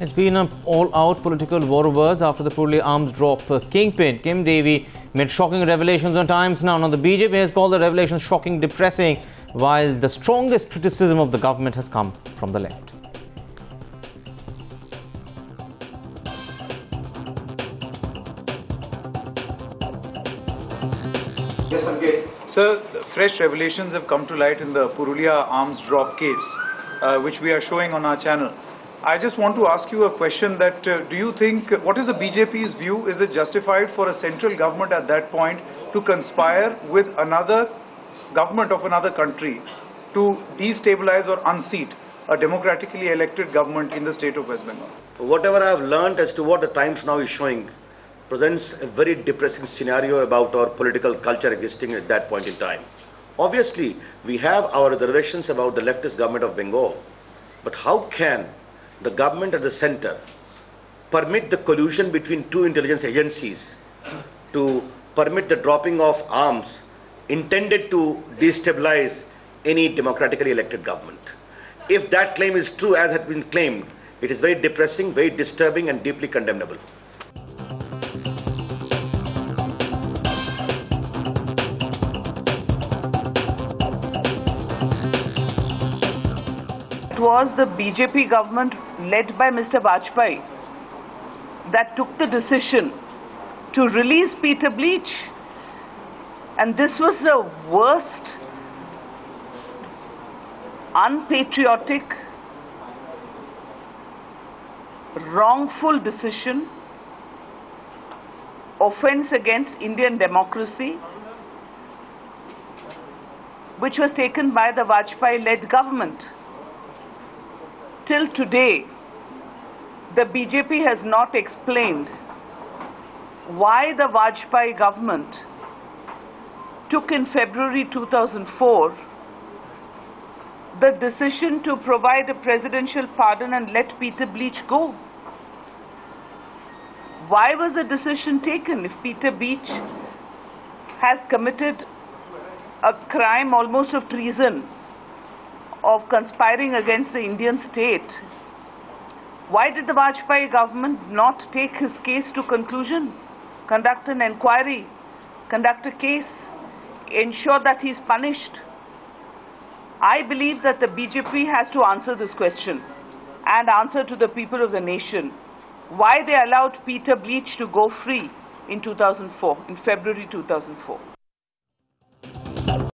It's been an all-out political war of words after the Purulia arms drop kingpin Kim Devi made shocking revelations on Times Now. Now, the BJP has called the revelations shocking, depressing, while the strongest criticism of the government has come from the left. Yes, Sanket. Sir, fresh revelations have come to light in the Purulia arms drop case, which we are showing on our channel. I just want to ask you a question that do you think, what is the BJP's view? Is it justified for a central government at that point to conspire with another government of another country to destabilize or unseat a democratically elected government in the state of West Bengal? Whatever I have learned as to what the Times Now is showing presents a very depressing scenario about our political culture existing at that point in time. Obviously, we have our reservations about the leftist government of Bengal, but how can the government at the center permit the collusion between two intelligence agencies to permit the dropping of arms intended to destabilize any democratically elected government? If that claim is true as has been claimed, it is very depressing, very disturbing and deeply condemnable. It was the BJP government led by Mr. Vajpayee that took the decision to release Peter Bleach, and this was the worst unpatriotic, wrongful decision, offense against Indian democracy, which was taken by the Vajpayee-led government. Till today, the BJP has not explained why the Vajpayee government took in February 2004 the decision to provide a presidential pardon and let Peter Bleach go. Why was the decision taken if Peter Bleach has committed a crime almost of treason, of conspiring against the Indian state? Why did the Vajpayee government not take his case to conclusion, conduct an inquiry, conduct a case, ensure that he is punished? I believe that the BJP has to answer this question and answer to the people of the nation why they allowed Peter Bleach to go free in 2004, in February 2004.